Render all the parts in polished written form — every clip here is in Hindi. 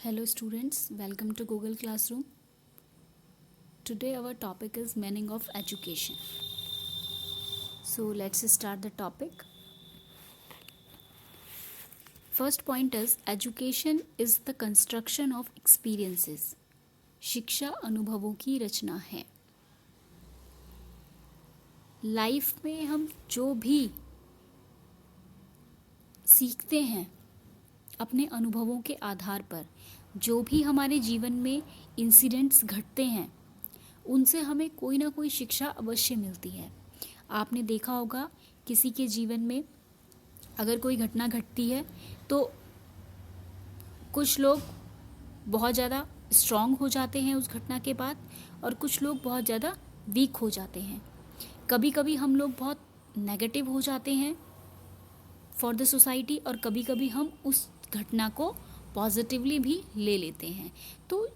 Hello students, welcome to Google Classroom. Today our topic is meaning of education. So let's start the topic. First point is education is the construction of experiences. शिक्षा अनुभवों की रचना है. लाइफ में हम जो भी सीखते हैं अपने अनुभवों के आधार पर, जो भी हमारे जीवन में इंसिडेंट्स घटते हैं उनसे हमें कोई ना कोई शिक्षा अवश्य मिलती है. आपने देखा होगा किसी के जीवन में अगर कोई घटना घटती है तो कुछ लोग बहुत ज़्यादा स्ट्रांग हो जाते हैं उस घटना के बाद और कुछ लोग बहुत ज़्यादा वीक हो जाते हैं. कभी कभी हम लोग बहुत नेगेटिव हो जाते हैं फॉर द सोसाइटी और कभी कभी हम उस घटना को पॉजिटिवली भी ले लेते हैं. तो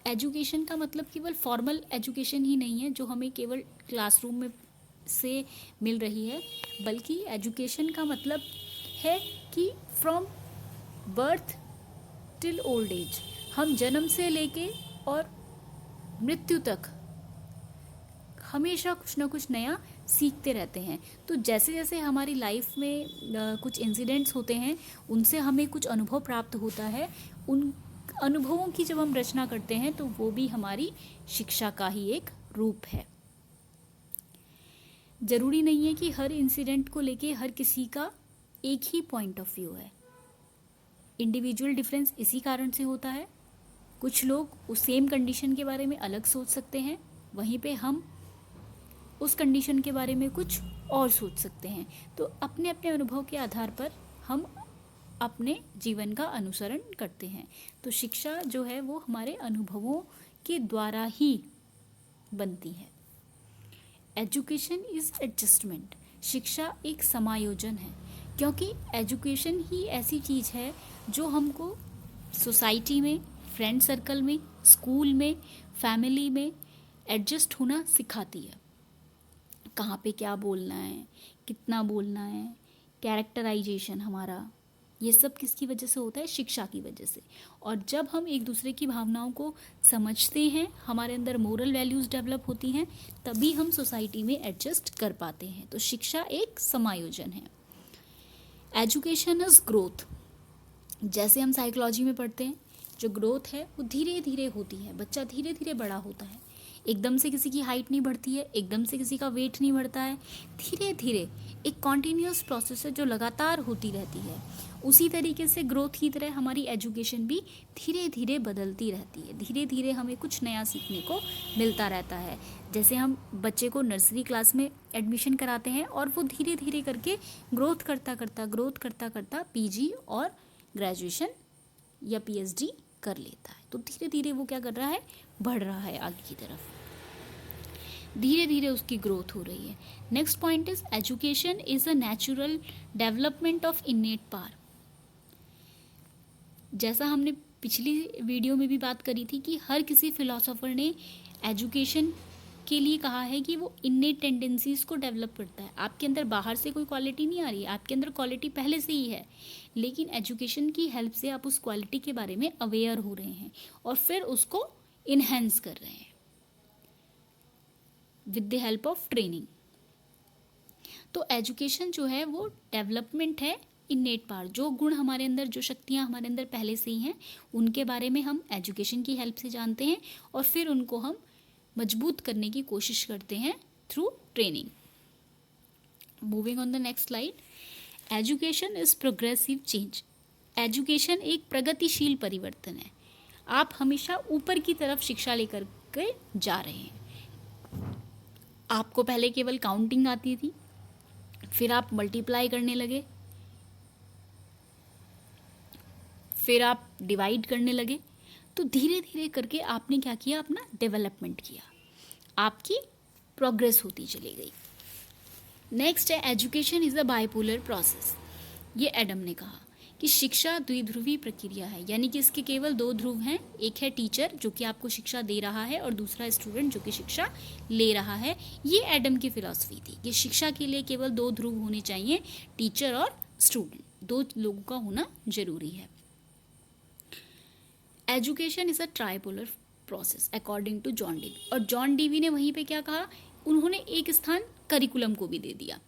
एजुकेशन का मतलब केवल फॉर्मल एजुकेशन ही नहीं है जो हमें केवल क्लासरूम में से मिल रही है, बल्कि एजुकेशन का मतलब है कि from birth till old age हम जन्म से लेके और मृत्यु तक हमेशा कुछ ना कुछ नया सीखते रहते हैं. तो जैसे जैसे हमारी लाइफ में कुछ इंसिडेंट्स होते हैं उनसे हमें कुछ अनुभव प्राप्त होता है. उन अनुभवों की जब हम रचना करते हैं तो वो भी हमारी शिक्षा का ही एक रूप है. ज़रूरी नहीं है कि हर इंसिडेंट को लेके हर किसी का एक ही पॉइंट ऑफ व्यू है. इंडिविजुअल डिफरेंस इसी कारण से होता है. कुछ लोग उस सेम कंडीशन के बारे में अलग सोच सकते हैं, वहीं पे हम उस कंडीशन के बारे में कुछ और सोच सकते हैं. तो अपने अपने अनुभव के आधार पर हम अपने जीवन का अनुसरण करते हैं. तो शिक्षा जो है वो हमारे अनुभवों के द्वारा ही बनती है. Education is adjustment. शिक्षा एक समायोजन है, क्योंकि एजुकेशन ही ऐसी चीज़ है जो हमको सोसाइटी में, फ्रेंड सर्कल में, स्कूल में, फैमिली में एडजस्ट होना सिखाती है. कहाँ पे क्या बोलना है, कितना बोलना है, कैरेक्टराइजेशन हमारा, ये सब किसकी वजह से होता है? शिक्षा की वजह से. और जब हम एक दूसरे की भावनाओं को समझते हैं, हमारे अंदर मोरल वैल्यूज़ डेवलप होती हैं, तभी हम सोसाइटी में एडजस्ट कर पाते हैं. तो शिक्षा एक समायोजन है. Education is growth. जैसे हम साइकोलॉजी में पढ़ते हैं, जो ग्रोथ है वो धीरे धीरे होती है. बच्चा धीरे धीरे बड़ा होता है. एकदम से किसी की हाइट नहीं बढ़ती है, एकदम से किसी का वेट नहीं बढ़ता है. धीरे धीरे एक कॉन्टीन्यूअस प्रोसेस है जो लगातार होती रहती है. उसी तरीके से ग्रोथ की तरह हमारी एजुकेशन भी धीरे धीरे बदलती रहती है. धीरे धीरे हमें कुछ नया सीखने को मिलता रहता है. जैसे हम बच्चे को नर्सरी क्लास में एडमिशन कराते हैं और वो धीरे धीरे करके ग्रोथ करता करता पीजी और ग्रेजुएशन या पीएचडी कर लेता है. तो धीरे धीरे वो क्या कर रहा है? बढ़ रहा है आगे की तरफ. धीरे धीरे उसकी ग्रोथ हो रही है. Next point is education is a natural development of इनेट power. जैसा हमने पिछली वीडियो में भी बात करी थी कि हर किसी फिलोसोफर ने एजुकेशन के लिए कहा है कि वो इनेट टेंडेंसीज को डेवलप करता है. आपके अंदर बाहर से कोई क्वालिटी नहीं आ रही है, आपके अंदर क्वालिटी पहले से ही है, लेकिन एजुकेशन की हेल्प से आप उस क्वालिटी के बारे में अवेयर हो रहे हैं और फिर उसको इन्हेंस कर रहे हैं with the help of training. तो एजुकेशन जो है वो डेवलपमेंट है इनेट पावर. जो गुण हमारे अंदर, जो शक्तियाँ हमारे अंदर पहले से ही हैं, उनके बारे में हम एजुकेशन की हेल्प से जानते हैं और फिर उनको हम मजबूत करने की कोशिश करते हैं through training. Moving on the next slide. Education is progressive change. Education एक प्रगतिशील परिवर्तन है. आप हमेशा ऊपर की तरफ शिक्षा लेकर के जा रहे हैं. आपको पहले केवल काउंटिंग आती थी, फिर आप मल्टीप्लाई करने लगे, फिर आप डिवाइड करने लगे. तो धीरे धीरे करके आपने क्या किया? अपना डेवलपमेंट किया, आपकी प्रोग्रेस होती चली गई. नेक्स्ट है education is a bipolar process. ये एडम ने कहा कि शिक्षा द्विध्रुवी प्रक्रिया है, यानी कि इसके केवल दो ध्रुव हैं. एक है टीचर जो कि आपको शिक्षा दे रहा है और दूसरा स्टूडेंट जो कि शिक्षा ले रहा है. ये एडम की फिलॉसफी थी कि शिक्षा के लिए केवल दो ध्रुव होने चाहिए, टीचर और स्टूडेंट. दो लोगों का होना जरूरी है. Education is a tripolar process according to John Dewey. और जॉन डीवी ने वहीं पे क्या कहा, उन्होंने एक स्थान करिकुलम को भी दे दिया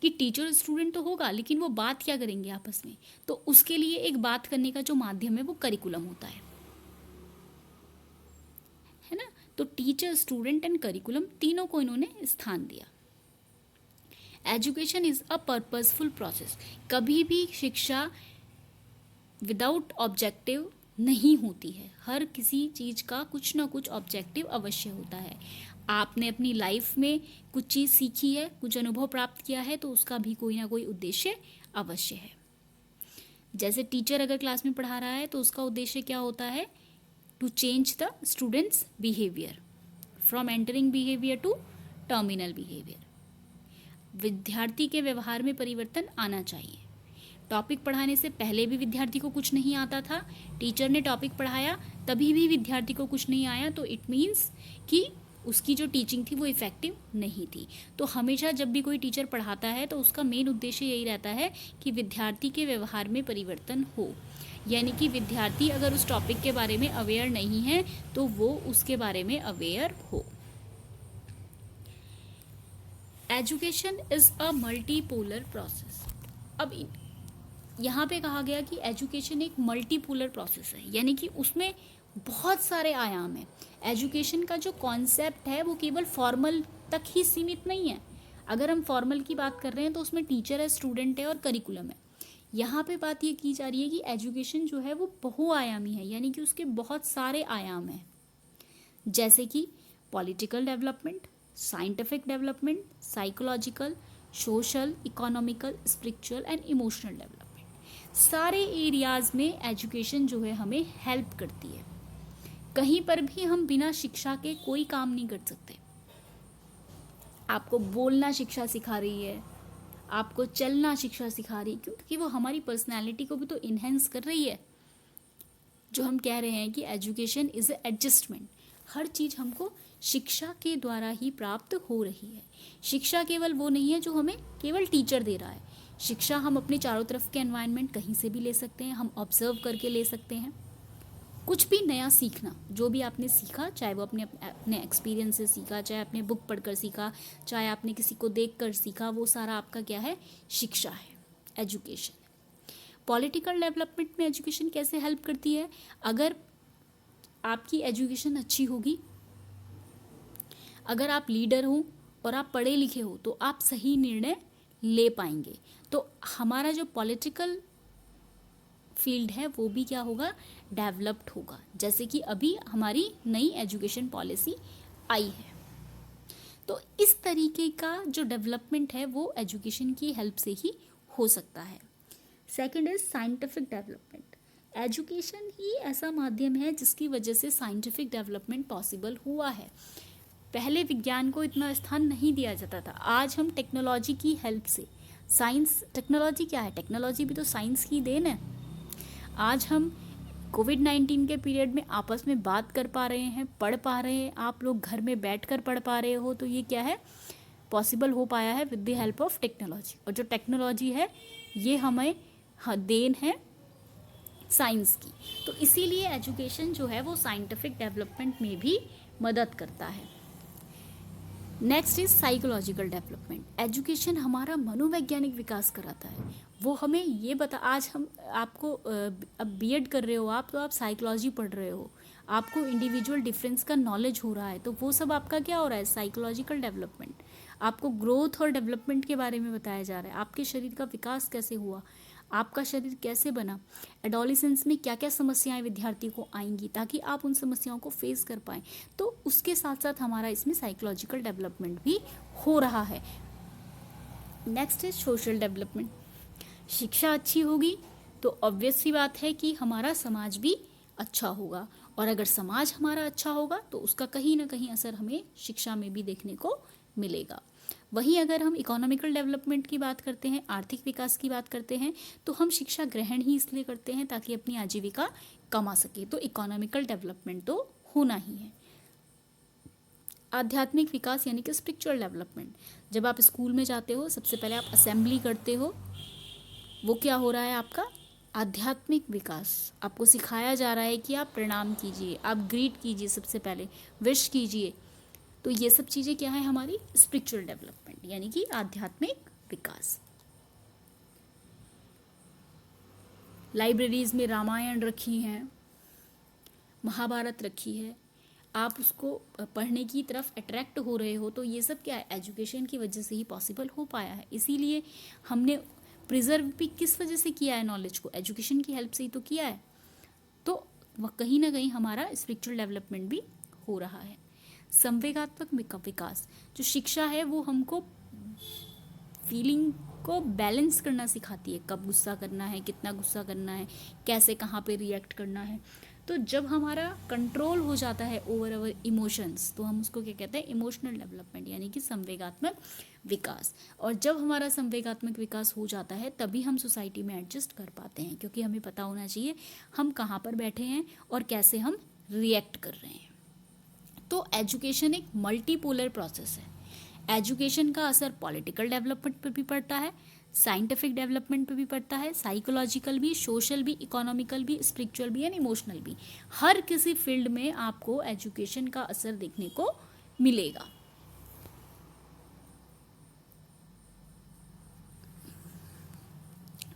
कि टीचर स्टूडेंट तो होगा, लेकिन वो बात क्या करेंगे आपस में, तो उसके लिए एक बात करने का जो माध्यम है वो करिकुलम होता है ना। तो टीचर, स्टूडेंट एंड करिकुलम तीनों को इन्होंने स्थान दिया। Education is a purposeful process. कभी भी शिक्षा विदाउट ऑब्जेक्टिव नहीं होती है। हर किसी चीज का कुछ ना कुछ ऑब्जेक्टिव अवश्य होता है। आपने अपनी लाइफ में कुछ चीज सीखी है, कुछ अनुभव प्राप्त किया है, तो उसका भी कोई ना कोई उद्देश्य अवश्य है। जैसे टीचर अगर क्लास में पढ़ा रहा है तो उसका उद्देश्य क्या होता है, to change the students behaviour from entering behaviour to terminal behaviour. विद्यार्थी के व्यवहार में परिवर्तन आना चाहिए। टॉपिक पढ़ाने से पहले भी विद्यार्थी को कुछ नहीं आता था, टीचर ने टॉपिक पढ़ाया तभी भी विद्यार्थी को कुछ नहीं आया, तो इट मीन्स कि उसकी जो टीचिंग थी वो इफेक्टिव नहीं थी। तो हमेशा जब भी कोई टीचर पढ़ाता है तो उसका मेन उद्देश्य यही रहता है कि विद्यार्थी के व्यवहार में परिवर्तन हो, यानी कि विद्यार्थी अगर उस टॉपिक के बारे में अवेयर नहीं है तो वो उसके बारे में अवेयर हो। Education is a multipolar process. अब यहाँ पे कहा गया कि एजुकेशन एक मल्टीपोलर प्रोसेस है, यानी कि उसमें बहुत सारे आयाम हैं। एजुकेशन का जो कॉन्सेप्ट है वो केवल फॉर्मल तक ही सीमित नहीं है। अगर हम फॉर्मल की बात कर रहे हैं तो उसमें टीचर है, स्टूडेंट है और करिकुलम है। यहाँ पे बात ये की जा रही है कि एजुकेशन जो है वो बहुआयामी है, यानी कि उसके बहुत सारे आयाम हैं, जैसे कि political development, scientific development, psychological, social, economical, spiritual and emotional development. सारे एरियाज में एजुकेशन जो है हमें हेल्प करती है। कहीं पर भी हम बिना शिक्षा के कोई काम नहीं कर सकते। आपको बोलना शिक्षा सिखा रही है, आपको चलना शिक्षा सिखा रही है, क्योंकि वो हमारी पर्सनैलिटी को भी तो इन्हेंस कर रही है। जो हम कह रहे हैं कि एजुकेशन इज ए एडजस्टमेंट, हर चीज़ हमको शिक्षा के द्वारा ही प्राप्त हो रही है। शिक्षा केवल वो नहीं है जो हमें केवल टीचर दे रहा है। शिक्षा हम अपने चारों तरफ के एनवायरनमेंट कहीं से भी ले सकते हैं, हम ऑब्जर्व करके ले सकते हैं। कुछ भी नया सीखना, जो भी आपने सीखा, चाहे वो अपने एक्सपीरियंस से सीखा, चाहे आपने बुक पढ़कर सीखा, चाहे आपने किसी को देखकर सीखा, वो सारा आपका क्या है, शिक्षा है, एजुकेशन। पॉलिटिकल डेवलपमेंट में एजुकेशन कैसे हेल्प करती है? अगर आपकी एजुकेशन अच्छी होगी, अगर आप लीडर हो और आप पढ़े लिखे हो, तो आप सही निर्णय ले पाएंगे। तो हमारा जो पॉलिटिकल फील्ड है वो भी क्या होगा, डेवलप्ड होगा। जैसे कि अभी हमारी नई एजुकेशन पॉलिसी आई है। तो इस तरीके का जो डेवलपमेंट है वो एजुकेशन की हेल्प से ही हो सकता है। Second is scientific development. Education ही ऐसा माध्यम है जिसकी वजह से साइंटिफिक डेवलपमेंट पॉसिबल हुआ है। पहले विज्ञान को इतना स्थान नहीं दिया जाता था। आज हम टेक्नोलॉजी की हेल्प से, साइंस, टेक्नोलॉजी क्या है, टेक्नोलॉजी भी तो साइंस की देन है। आज हम कोविड-19 के पीरियड में आपस में बात कर पा रहे हैं, पढ़ पा रहे हैं, आप लोग घर में बैठकर पढ़ पा रहे हो, तो ये क्या है, पॉसिबल हो पाया है with the help of technology. और जो टेक्नोलॉजी है ये हमें देन है साइंस की। तो इसीलिए एजुकेशन जो है वो साइंटिफिक डेवलपमेंट में भी मदद करता है। Next is psychological development. Education हमारा मनोवैज्ञानिक विकास कराता है। वो हमें ये बता, आज हम आपको अब बीएड कर रहे हो आप, तो आप साइकोलॉजी पढ़ रहे हो, आपको इंडिविजुअल डिफरेंस का नॉलेज हो रहा है, तो वो सब आपका क्या हो रहा है, साइकोलॉजिकल डेवलपमेंट। आपको ग्रोथ और डेवलपमेंट के बारे में बताया जा रहा है, आपके शरीर का विकास कैसे हुआ, आपका शरीर कैसे बना, एडोलिसेंस में क्या क्या समस्याएं विद्यार्थी को आएंगी, ताकि आप उन समस्याओं को फेस कर पाएं। तो उसके साथ साथ हमारा इसमें साइकोलॉजिकल डेवलपमेंट भी हो रहा है। Next is social development. शिक्षा अच्छी होगी तो ऑब्वियस सी बात है कि हमारा समाज भी अच्छा होगा, और अगर समाज हमारा अच्छा होगा तो उसका कहीं ना कहीं असर हमें शिक्षा में भी देखने को मिलेगा। वहीं अगर हम इकोनॉमिकल डेवलपमेंट की बात करते हैं, आर्थिक विकास की बात करते हैं, तो हम शिक्षा ग्रहण ही इसलिए करते हैं ताकि अपनी आजीविका कमा सके। तो इकोनॉमिकल डेवलपमेंट तो होना ही है। आध्यात्मिक विकास यानी कि स्पिरिचुअल डेवलपमेंट। जब आप स्कूल में जाते हो, सबसे पहले आप असेंबली करते हो, वो क्या हो रहा है आपका आध्यात्मिक विकास, आपको सिखाया जा रहा है कि आप प्रणाम कीजिए, आप ग्रीट कीजिए, सबसे पहले विश कीजिए। तो ये सब चीज़ें क्या है, हमारी स्पिरिचुअल डेवलपमेंट यानी कि आध्यात्मिक विकास। लाइब्रेरीज में रामायण रखी हैं, महाभारत रखी है, आप उसको पढ़ने की तरफ अट्रैक्ट हो रहे हो, तो ये सब क्या है, एजुकेशन की वजह से ही पॉसिबल हो पाया है। इसीलिए हमने प्रिजर्व भी किस वजह से किया है, नॉलेज को एजुकेशन की हेल्प से ही तो किया है। तो कहीं ना कहीं हमारा स्पिरिचुअल डेवलपमेंट भी हो रहा है। संवेगात्मक विकास, जो शिक्षा है वो हमको फीलिंग को बैलेंस करना सिखाती है, कब गुस्सा करना है, कितना गुस्सा करना है, कैसे कहाँ पे रिएक्ट करना है। तो जब हमारा कंट्रोल हो जाता है ओवर अवर इमोशंस, तो हम उसको क्या कहते हैं, इमोशनल डेवलपमेंट यानी कि संवेगात्मक विकास। और जब हमारा संवेगात्मक विकास हो जाता है तभी हम सोसाइटी में एडजस्ट कर पाते हैं, क्योंकि हमें पता होना चाहिए हम कहाँ पर बैठे हैं और कैसे हम रिएक्ट कर रहे हैं। तो एजुकेशन एक मल्टीपोलर प्रोसेस है। एजुकेशन का असर पॉलिटिकल डेवलपमेंट पर भी पड़ता है, साइंटिफिक डेवलपमेंट पे भी पड़ता है, साइकोलॉजिकल भी, सोशल भी, इकोनॉमिकल भी, स्पिरिचुअल भी एंड इमोशनल भी। हर किसी फील्ड में आपको एजुकेशन का असर देखने को मिलेगा।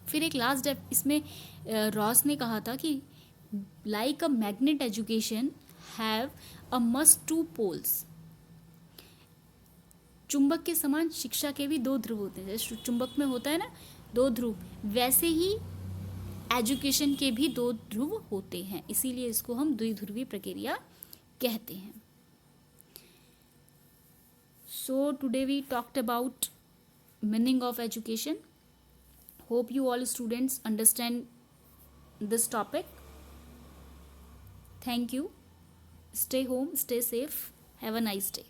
फिर एक लास्ट इसमें रॉस ने कहा था कि like a magnet education have a must two poles. चुंबक के समान शिक्षा के भी दो ध्रुव होते हैं। जैसे चुंबक में होता है ना दो ध्रुव, वैसे ही एजुकेशन के भी दो ध्रुव होते हैं, इसीलिए इसको हम द्विध्रुवीय प्रक्रिया कहते हैं। So today we talked about meaning of education. Hope you all students understand this topic. Thank you. Stay home, stay safe. Have a nice day.